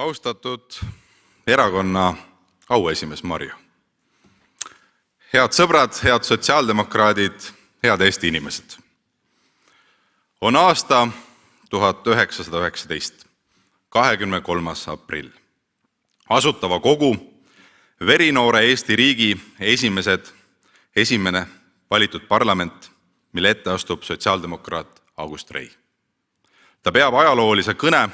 Austatud erakonna auesimees Marju. Head sõbrad, head sotsiaaldemokraadid, head Eesti inimesed. On aasta 1919, 23. aprill. Asutava Kogu, verinoore Eesti riigi esimene valitud parlament, mille ette astub sotsiaaldemokraat August Rei. Ta peab ajaloolise kõne,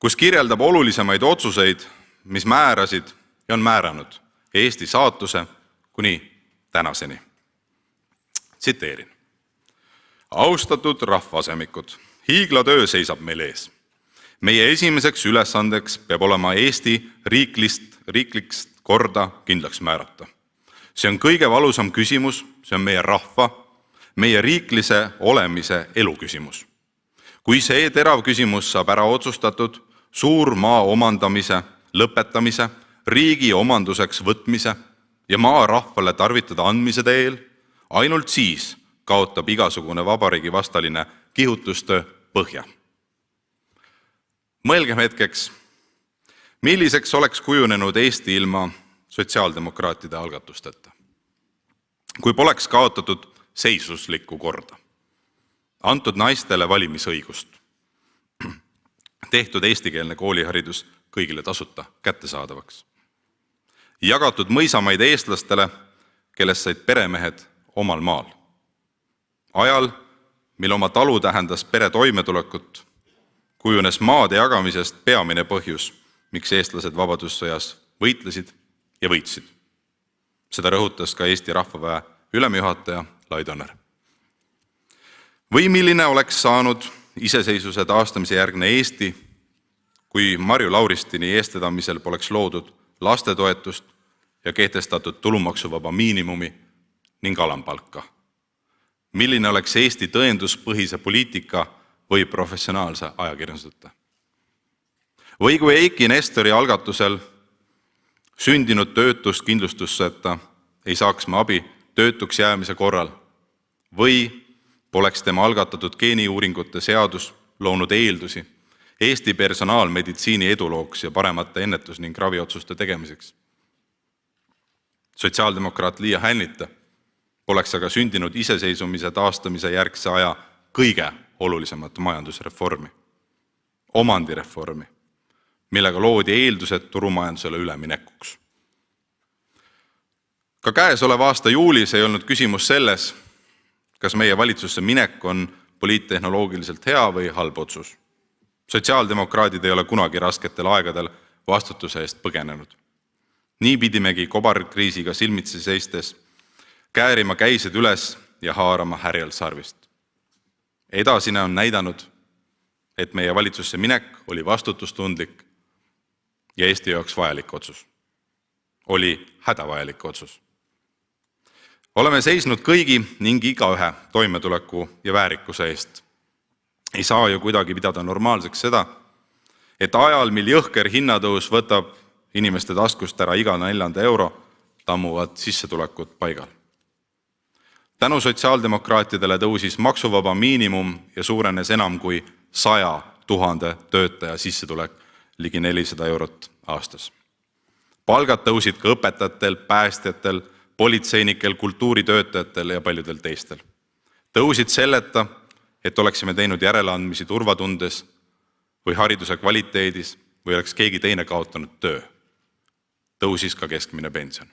kus kirjeldab olulisemaid otsuseid, mis määrasid ja on määranud Eesti saatuse kuni tänaseni. Tsiteerin. Austatud rahvaasemikud, hiiglatöö seisab meil ees. Meie esimeseks ülesandeks peab olema Eesti riiklikst korda kindlaks määrata. See on kõige valusam küsimus, see on meie rahva, meie riiklise olemise elu küsimus. Kui see terav küsimus saab ära otsustatud, suur maa omandamise, lõpetamise, riigi omanduseks võtmise ja maa rahvale tarvitada andmise teel, ainult siis kaotab igasugune vabariigi vastaline kihutustöö põhja. Mõelgem hetkeks, milliseks oleks kujunenud Eesti ilma sotsiaaldemokraatide algatusteta. Kui poleks kaotatud seisuslikku korda, antud naistele valimisõigust, tehtud eestikeelne kooliharidus kõigile tasuta kättesaadavaks, jagatud mõisamaid eestlastele, kellest said peremehed omal maal. Ajal, mil oma talu tähendas pere toimetulekut, kujunes maade jagamisest peamine põhjus, miks eestlased vabadussõjas võitlesid ja võitsid. Seda rõhutas ka Eesti Rahvaväe ülemjuhataja Laidoner. Või milline oleks saanud iseseisvuse taastamise järgne Eesti, kui Marju Lauristini eestvedamisel poleks loodud lastetoetust ja kehtestatud tulumaksuvaba miinimumi ning alampalka? Milline oleks Eesti tõenduspõhise poliitika või professionaalse ajakirjanduseta? Või kui Eiki Nestori algatusel sündinud töötuskindlustusseta ei saaks me abi töötuks jäämise korral või poleks tema algatatud geeniuuringute seadus loonud eeldusi Eesti personaalmeditsiini edulooks ja paremate ennetus- ning raviotsuste tegemiseks. Sotsiaaldemokraat Liia Hännita poleks aga sündinud iseseisvumise taastamise järgse aja kõige olulisemat majandusreformi, omandireformi, millega loodi eeldused turumajandusele üleminekuks. Ka käesoleva aasta juulis ei olnud küsimus selles, kas meie valitsusse minek on poliittehnoloogiliselt hea või halb otsus. Sotsiaaldemokraadid ei ole kunagi rasketel aegadel vastutuse eest põgenenud. Nii pidimegi kobarkriisiga silmitsi seistes käärima käised üles ja haarama härjal sarvist. Edasine on näidanud, et meie valitsusse minek oli vastutustundlik ja Eesti jaoks vajalik otsus. Oli hädavajalik otsus. Oleme seisnud kõigi ning igaühe toimetuleku ja väärikuse eest. Ei saa ju kuidagi pidada normaalseks seda, et ajal, mil jõhker hinnatõus võtab inimeste taskust ära iga 4. euro, tammuvad sissetulekud paigal. Tänu sotsiaaldemokraatidele tõusis maksuvaba miinimum ja suurenes enam kui 100 000 töötaja sissetulek ligi 400 eurot aastas. Palgad tõusid ka õpetajatel, päästjatel, politseinikel, kultuuritöötajatel ja paljudel teistel. Tõusid selleta, et oleksime teinud järeleandmisi turvatundes või hariduse kvaliteedis või oleks keegi teine kaotanud töö. Tõusis ka keskmine pension.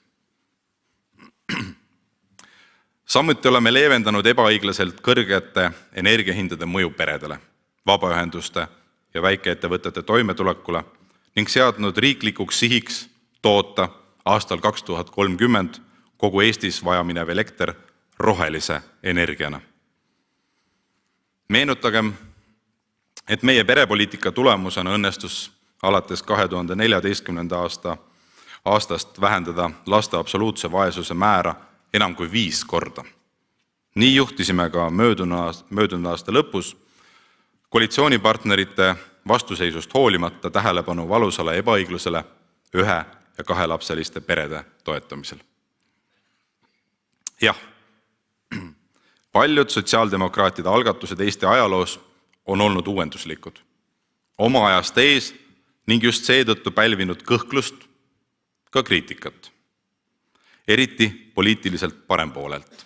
Samuti oleme leevendanud ebaõiglaselt kõrgete energiahindade mõju peredele, vabaühenduste ja väikeettevõtete toimetulekule ning seadnud riiklikuks sihiks toota aastal 2030 kogu Eestis vajaminev elekter rohelise energiana. Meenutagem, et meie perepoliitika tulemusena õnnestus alates 2014. aastast vähendada laste absoluutse vaesuse määra enam kui 5 korda. Nii juhtisime ka möödunud aasta lõpus koalitsioonipartnerite vastuseisust hoolimata tähelepanu valusale ebaõiglusele 1- ja 2-lapseliste perede toetamisel. Jah, paljud sotsiaaldemokraatide algatused Eesti ajaloos on olnud uuenduslikud, oma ajast ees ning just seetõttu pälvinud kõhklust, ka kriitikat, eriti poliitiliselt parempoolelt.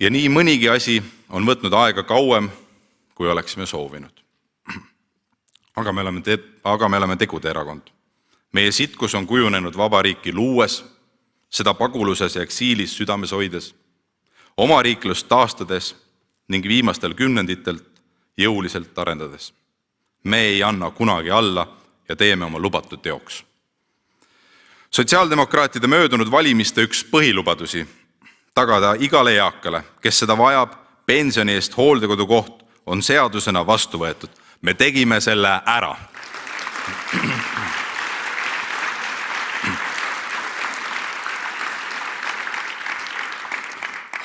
Ja nii mõnigi asi on võtnud aega kauem, kui oleksime soovinud. Aga me oleme tegude erakond. Meie sitkus on kujunenud vabariiki luues, seda paguluses ja eksiilis südames hoides, omariiklust taastades ning viimastel kümnenditelt jõuliselt arendades. Me ei anna kunagi alla ja teeme oma lubatud teoks. Sotsiaaldemokraatide möödunud valimiste üks põhilubadusi tagada igale eakale, kes seda vajab, pensioni eest hooldekodukoht on seadusena vastu võetud. Me tegime selle ära.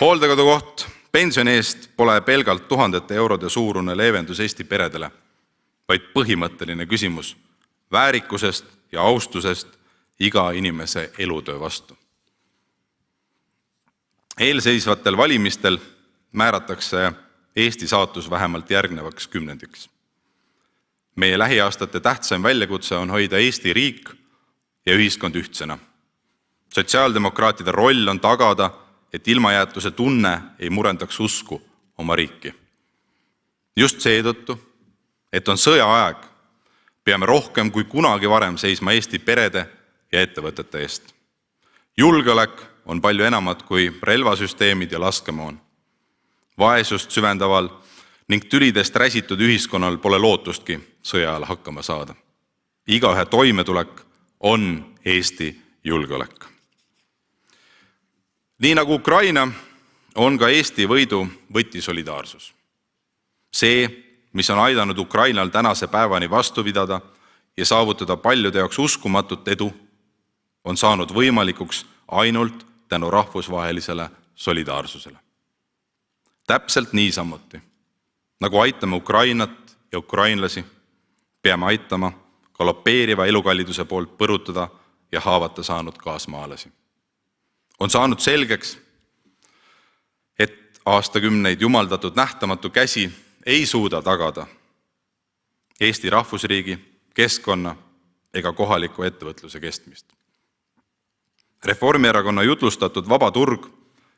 Hooldekodukoht pensioni eest pole pelgalt tuhandete eurode suurune leevendus Eesti peredele, vaid põhimõtteline küsimus väärikusest ja austusest iga inimese elutöö vastu. Eelseisvatel valimistel määratakse Eesti saatus vähemalt järgnevaks kümnendiks. Meie lähiaastate tähtsaim väljakutse on hoida Eesti riik ja ühiskond ühtsena. Sotsiaaldemokraatide roll on tagada, et ilmajäetuse tunne ei murendaks usku oma riiki. Just seetõttu, et on sõjaaeg, peame rohkem kui kunagi varem seisma Eesti perede ja ettevõtete eest. Julgeolek on palju enamat kui relvasüsteemid ja laskemoon. Vaesust süvendaval ning tülidest räsitud ühiskonnal pole lootustki sõja ajal hakkama saada. Igaühe toimetulek on Eesti julgeolek. Nii nagu Ukraina, on ka Eesti võidu võti solidaarsus. See, mis on aidanud Ukrainal tänase päevani vastu pidada ja saavutada paljude jaoks uskumatut edu, on saanud võimalikuks ainult tänu rahvusvahelisele solidaarsusele. Täpselt niisamuti, nagu aitame Ukrainat ja ukrainlasi, peame aitama galopeeriva elukalliduse poolt põrutada ja haavata saanud kaasmaalasi. On saanud selgeks, et aastakümneid jumaldatud nähtamatu käsi ei suuda tagada Eesti rahvusriigi, keskkonna ega kohaliku ettevõtluse kestmist. Reformierakonna jutlustatud vaba turg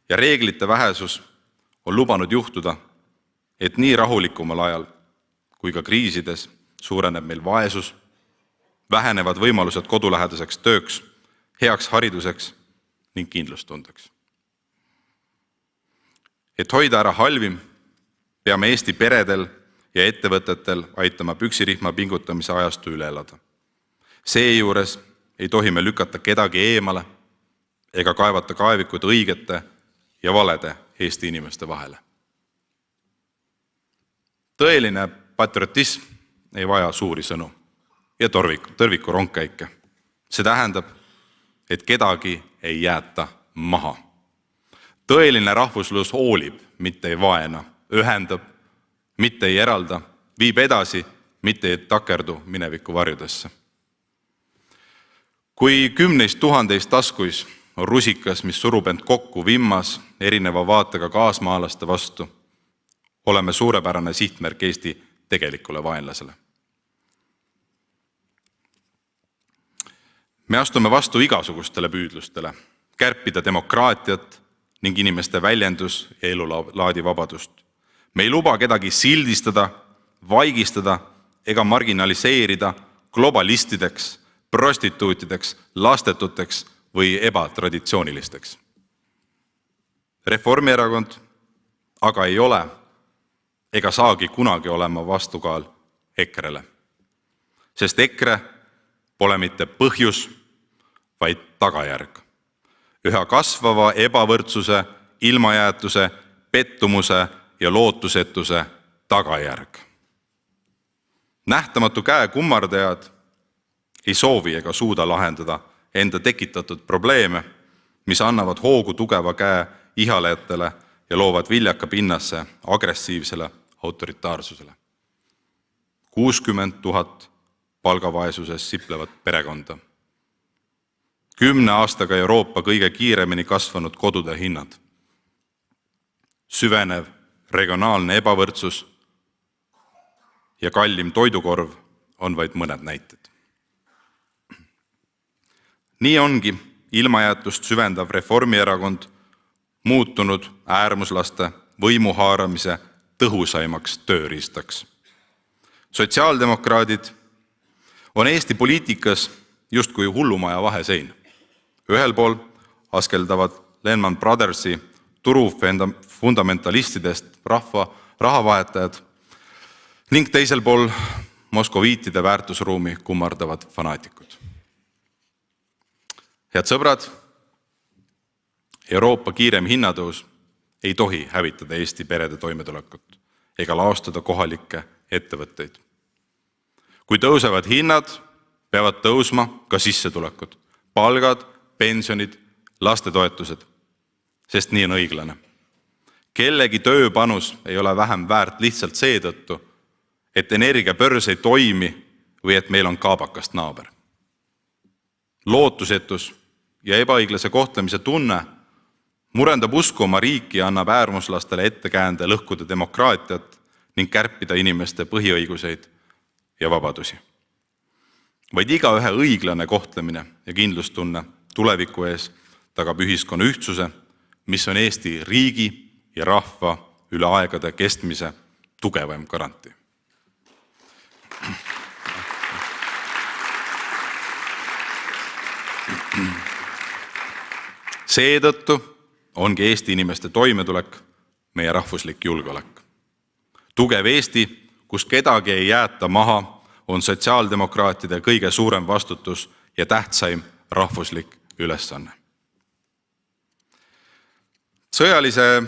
ja reeglite vähesus on lubanud juhtuda, et nii rahulikumal ajal kui ka kriisides suureneb meil vaesus, vähenevad võimalused kodulähedaseks tööks, heaks hariduseks ning kindlustundeks. Et hoida ära halvim, peame Eesti peredel ja ettevõtetel aitama püksirihma pingutamise ajastu üle elada. Seejuures ei tohi me lükata kedagi eemale ega kaevata kaevikud õigete ja valede Eesti inimeste vahele. Tõeline patriotism ei vaja suuri sõnu ja tõrviku rongkäike. See tähendab, et kedagi ei jäeta maha. Tõeline rahvuslus hoolib, mitte ei vaena, ühendab, mitte ei eralda, viib edasi, mitte ei takerdu mineviku varjudesse. Kui 10 000 taskuis on rusikas, mis surub end kokku vimmas erineva vaatega kaasmaalaste vastu, oleme suurepärane sihtmärk Eesti tegelikule vaenlasele. Me astume vastu igasugustele püüdlustele, kärpida demokraatiat ning inimeste väljendus- ja elulaadi vabadust. Me ei luba kedagi sildistada, vaigistada ega marginaliseerida globalistideks, prostituutideks, lastetuteks või ebatraditsioonilisteks. Reformierakond aga ei ole ega saagi kunagi olema vastukaal EKRE-le, sest EKRE pole mitte põhjus, vaid tagajärg. Üha kasvava ebavõrdsuse, ilmajäetuse, pettumuse ja lootusetuse tagajärg. Nähtamatu käe kummardajad ei soovi ega suuda lahendada enda tekitatud probleeme, mis annavad hoogu tugeva käe ihalejatele ja loovad viljaka pinnasse agressiivsele autoritaarsusele. 60 000 palgavaesuses siplevat perekonda. 10 aastaga Euroopa kõige kiiremini kasvanud kodude hinnad. Süvenev regionaalne ebavõrdsus ja kallim toidukorv on vaid mõned näited. Nii ongi ilmajäetust süvendav Reformierakond muutunud äärmuslaste võimu haaramise tõhusaimaks tööriistaks. Sotsiaaldemokraadid on Eesti poliitikas justkui hullumaja vahesein. Ühel pool askeldavad Lehman Brothersi turufundamentalistidest rahavahetajad ning teisel pool moskoviitide väärtusruumi kummardavad fanaatikud. Head sõbrad, Euroopa kiirem hinnatõus ei tohi hävitada Eesti perede toimetulekut ega laostada kohalikke ettevõtteid. Kui tõusevad hinnad, peavad tõusma ka sissetulekud, palgad, pensionid, lastetoetused, sest nii on õiglane. Kellegi tööpanus ei ole vähem väärt lihtsalt seetõttu, et energiabörs ei toimi või et meil on kaabakast naaber. Lootusetus ja ebaõiglase kohtlemise tunne murendab usku oma riiki ja annab äärmuslastele ettekäände lõhkuda demokraatiat ning kärpida inimeste põhiõiguseid ja vabadusi. Vaid igaühe õiglane kohtlemine ja kindlustunne tuleviku ees tagab ühiskonna ühtsuse, mis on Eesti riigi ja rahva üle aegade kestmise tugevam garantii. Seetõttu ongi Eesti inimeste toimetulek meie rahvuslik julgeolek. Tugev Eesti, kus kedagi ei jäeta maha, on sotsiaaldemokraatide kõige suurem vastutus ja tähtsaim rahvuslik ülesanne. Sõjalise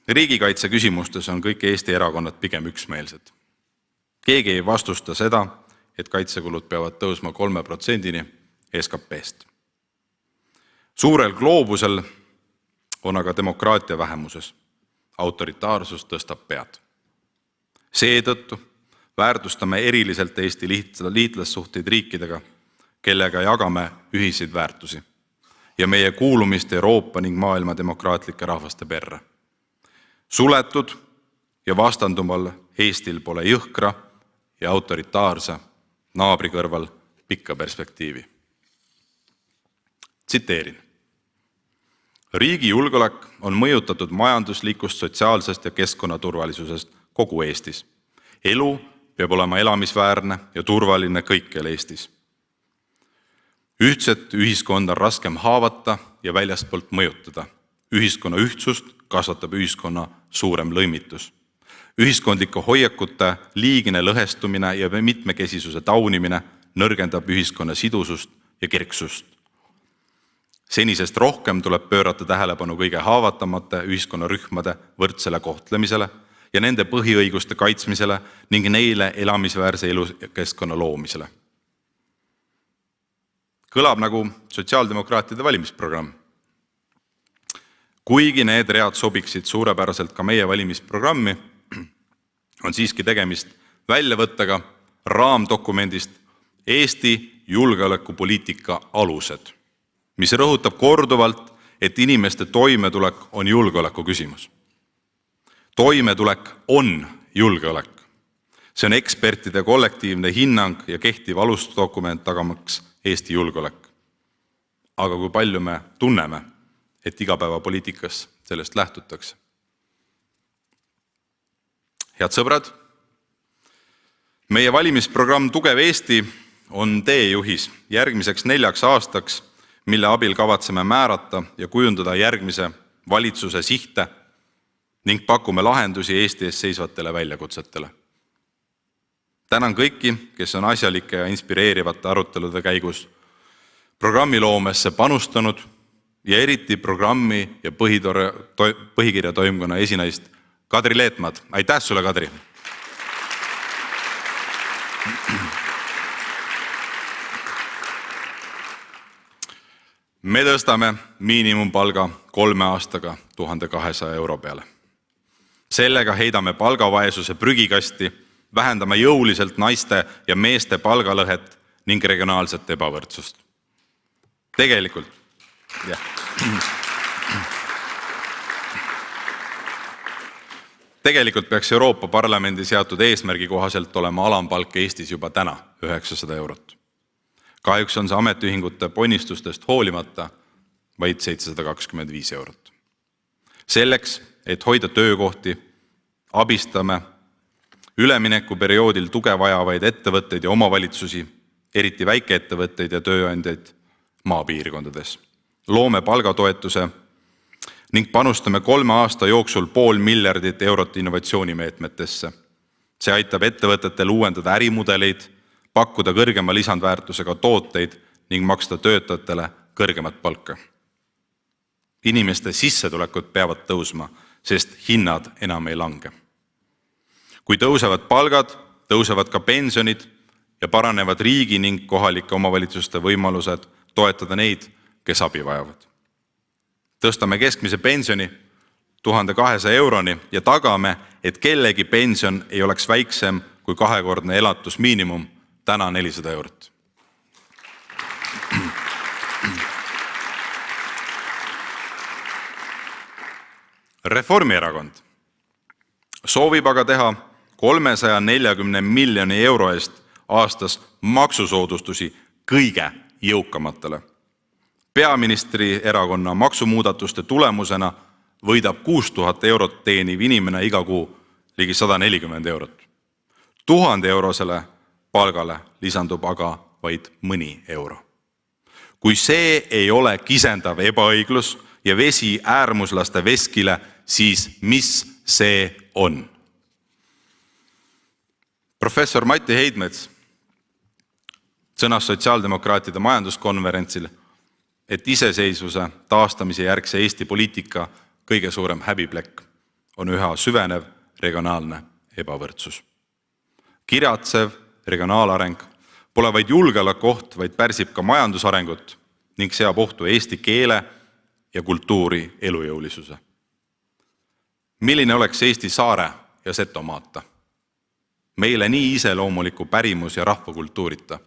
riigikaitse küsimustes on kõik Eesti erakonnad pigem üksmeelsed. Keegi ei vastusta seda, et kaitsekulud peavad tõusma 3%-ni SKP-st. Suurel gloobusel on aga demokraatia vähemuses. Autoritaarsus tõstab pead. Seetõttu väärtustame eriliselt Eesti liitlassuhteid riikidega, kellega jagame ühiseid väärtusi ja meie kuulumist Euroopa ning maailma demokraatlike rahvaste perre. Suletud ja vastandumal Eestil pole jõhkra ja autoritaarse naabri kõrval pikka perspektiivi. Tsiteerin. Riigi julgeolek on mõjutatud majanduslikust, sotsiaalsest ja keskkonnaturvalisusest kogu Eestis. Elu peab olema elamisväärne ja turvaline kõikjal Eestis. Ühtset ühiskonda on raskem haavata ja väljaspoolt mõjutada. Ühiskonna ühtsust kasvatab ühiskonna suurem lõimitus. Ühiskondliku hoiakute liigne lõhestumine ja mitmekesisuse taunimine nõrgendab ühiskonna sidusust ja kirksust. Senisest rohkem tuleb pöörata tähelepanu kõige haavatamate ühiskonnarühmade võrdsele kohtlemisele ja nende põhiõiguste kaitsmisele ning neile elamisväärse elukeskkonna loomisele. Kõlab nagu sotsiaaldemokraatide valimisprogramm. Kuigi need read sobiksid suurepäraselt ka meie valimisprogrammi, on siiski tegemist väljavõttega raamdokumendist Eesti julgeolekupoliitika alused, mis rõhutab korduvalt, et inimeste toimetulek on julgeoleku küsimus. Toimetulek on julgeolek. See on ekspertide kollektiivne hinnang ja kehtiv alusdokument tagamaks Eesti julgeolek. Aga kui palju me tunneme, et igapäevapoliitikas sellest lähtutakse? Head sõbrad, meie valimisprogramm Tugev Eesti on teejuhis järgmiseks 4 aastaks, mille abil kavatseme määrata ja kujundada järgmise valitsuse sihte ning pakume lahendusi Eesti ees seisvatele väljakutsetele. Tänan kõiki, kes on asjalike ja inspireerivate arutelude käigus programmiloomesse panustanud ja eriti programmi ja põhikirja toimkonna esinaist Kadri Leetmad. Aitäh sulle, Kadri! Me tõstame miinimumpalga 3 aastaga 1200 euro peale. Sellega heidame palgavaesuse prügikasti, vähendame jõuliselt naiste ja meeste palgalõhet ning regionaalset ebavõrdsust. Tegelikult peaks Euroopa Parlamendi seatud eesmärgi kohaselt olema alampalk Eestis juba täna 900 eurot. Kahjuks on see ametiühingute ponnistustest hoolimata vaid 725 eurot. Selleks, et hoida töökohti, abistame üleminekuperioodil tuge vajavaid ettevõtteid ja omavalitsusi, eriti väikeettevõtteid ja tööandjaid maapiirkondades. Loome palgatoetuse ning panustame 3 aasta jooksul 500 miljardit eurot innovatsioonimeetmetesse. See aitab ettevõtetel uuendada ärimudeleid, pakkuda kõrgema lisandväärtusega tooteid ning maksta töötajatele kõrgemat palka. Inimeste sissetulekud peavad tõusma, sest hinnad enam ei lange. Kui tõusevad palgad, tõusevad ka pensionid ja paranevad riigi ning kohalike omavalitsuste võimalused toetada neid, kes abi vajavad. Tõstame keskmise pensioni 1200 euroni ja tagame, et kellegi pension ei oleks väiksem kui 2-kordne elatusmiinimum, täna 400 eurot. Reformierakond soovib aga teha 340 miljoni euro eest aastas maksusoodustusi kõige jõukamatele. Peaministri erakonna maksumuudatuste tulemusena võidab 6000 eurot teeniv inimene iga kuu ligi 140 eurot. 1000 eurosele palgale lisandub aga vaid mõni euro. Kui see ei ole kisendav ebaõiglus ja vesi äärmuslaste veskile, siis mis see on? Professor Mati Heidmets sõnas sotsiaaldemokraatide majanduskonverentsil, et iseseisvuse taastamise järgse Eesti poliitika kõige suurem häbiplekk on üha süvenev regionaalne ebavõrdsus. Kiratsev regionaalareng pole vaid julgeolekuoht, vaid pärsib ka majandusarengut ning seab ohtu eesti keele ja kultuuri elujõulisuse. Milline oleks Eesti saare ja Setomaata? Meile nii iseloomuliku pärimus- ja rahvakultuurita,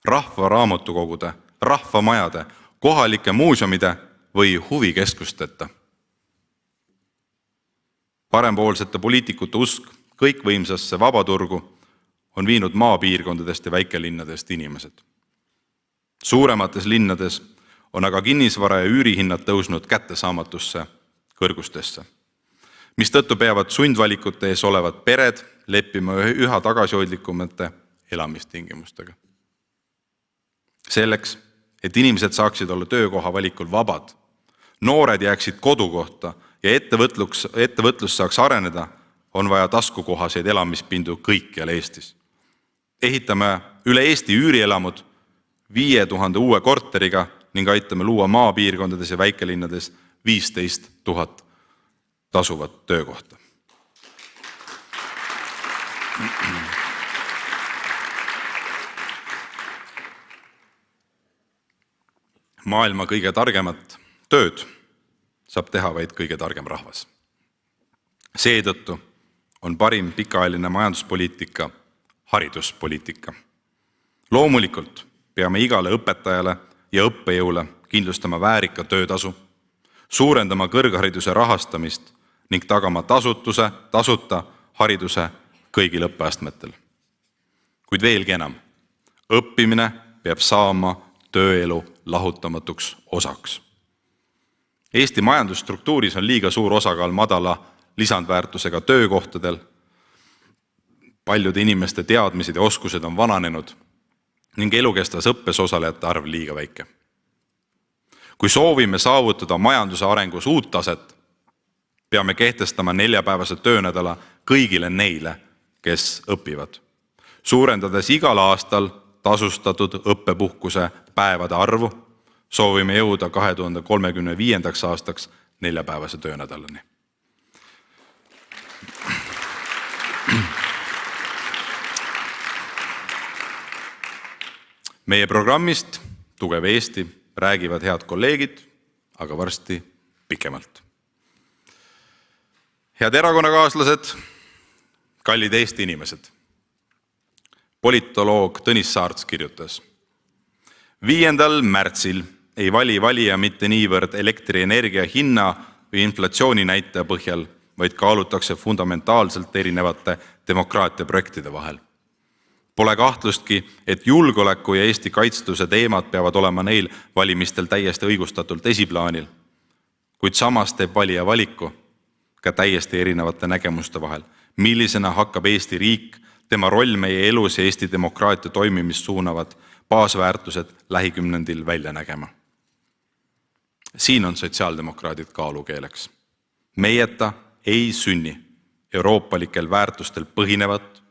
rahvaraamatukogude, rahvamajade, kohalike muuseumide või huvikeskusteta. Parempoolsete poliitikute usk kõikvõimsasse vabaturgu on viinud maapiirkondadest ja väikelinnadest inimesed. Suuremates linnades on aga kinnisvara ja üürihinnad tõusnud kättesaamatusse kõrgustesse, mistõttu peavad sundvalikute ees olevad pered leppima üha tagasihoidlikumate elamistingimustega. Selleks, et inimesed saaksid olla töökoha valikul vabad, noored jääksid kodukohta ja ettevõtlus saaks areneda, on vaja taskukohaseid elamispindu kõikjal Eestis. Ehitame üle Eesti üürielamud 5000 uue korteriga ning aitame luua maapiirkondades ja väikelinnades 15 000 tasuvat töökohta. Maailma kõige targemat tööd saab teha vaid kõige targem rahvas. Seetõttu on parim pikaajaline majanduspoliitika hariduspoliitika. Loomulikult peame igale õpetajale ja õppejõule kindlustama väärika töötasu, suurendama kõrghariduse rahastamist ning tagama tasuta hariduse kõigil õppeastmetel. Kuid veelgi enam, õppimine peab saama tööelu lahutamatuks osaks. Eesti majandusstruktuuris on liiga suur osakaal madala lisandväärtusega töökohtadel. Paljude inimeste teadmised ja oskused on vananenud ning elukestvas õppes osalejate arv liiga väike. Kui soovime saavutada majanduse arengus uut taset, peame kehtestama 4-päevase töönädala kõigile neile, kes õpivad, suurendades igal aastal tasustatud õppepuhkuse päevade arvu. Soovime jõuda 2035. aastaks 4-päevase töönädalani. Meie programmist Tugev Eesti räägivad head kolleegid, aga varsti pikemalt. Head erakonnakaaslased, kallid Eesti inimesed. Politoloog Tõnis Saarts kirjutas: 5. märtsil ei vali valija mitte niivõrd elektrienergia hinna või inflatsiooni näitaja põhjal, vaid kaalutakse fundamentaalselt erinevate demokraatia projektide vahel. Pole kahtlustki, et julgeoleku ja Eesti kaitstuse teemad peavad olema neil valimistel täiesti õigustatult esiplaanil. Kuid samas teeb valija valiku ka täiesti erinevate nägemuste vahel, millisena hakkab Eesti riik, tema roll meie elus ja Eesti demokraatia toimimist suunavad baasväärtused lähikümnendil välja nägema. Siin on sotsiaaldemokraadid kaalukeeleks. Meieta ei sünni euroopalikel väärtustel põhinevat,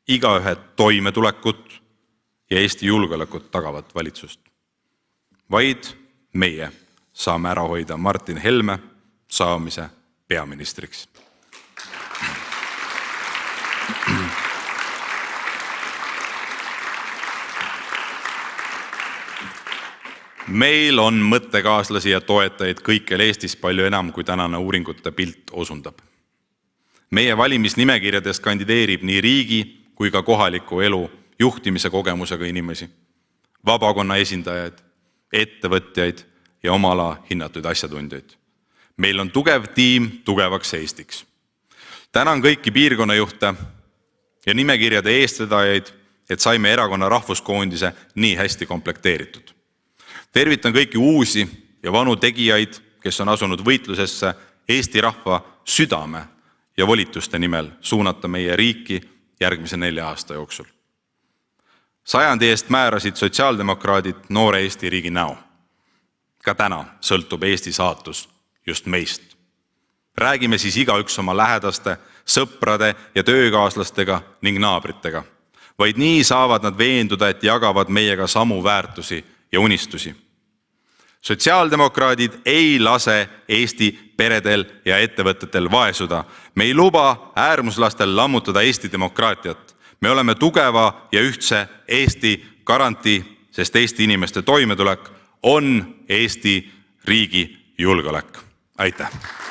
igaühe toimetulekut ja Eesti julgeolekut tagavat valitsust. Vaid meie saame ära hoida Martin Helme saamise peaministriks. Meil on mõttekaaslasi ja toetajaid kõikjal Eestis palju enam, kui tänane uuringute pilt osundab. Meie valimisnimekirjades kandideerib nii riigi kui ka kohaliku elu juhtimise kogemusega inimesi, vabakonna esindajaid, ettevõtjaid ja oma ala hinnatud asjatundjaid. Meil on tugev tiim tugevaks Eestiks. Tänan kõiki piirkonnajuhte ja nimekirjade eestvedajaid, et saime erakonna rahvuskoondise nii hästi komplekteeritud. Tervitan kõiki uusi ja vanu tegijaid, kes on asunud võitlusesse Eesti rahva südame ja volituste nimel suunata meie riiki järgmise 4 aasta jooksul. 100 eest määrasid sotsiaaldemokraadid noore Eesti riigi näo. Ka täna sõltub Eesti saatus just meist. Räägime siis igaüks oma lähedaste, sõprade ja töökaaslastega ning naabritega. Vaid nii saavad nad veenduda, et jagavad meiega samu väärtusi ja unistusi. Sotsiaaldemokraadid ei lase Eesti peredel ja ettevõtetel vaesuda. Me ei luba äärmuslastel lammutada Eesti demokraatiat. Me oleme tugeva ja ühtse Eesti garantii, sest Eesti inimeste toimetulek on Eesti riigi julgeolek. Aitäh!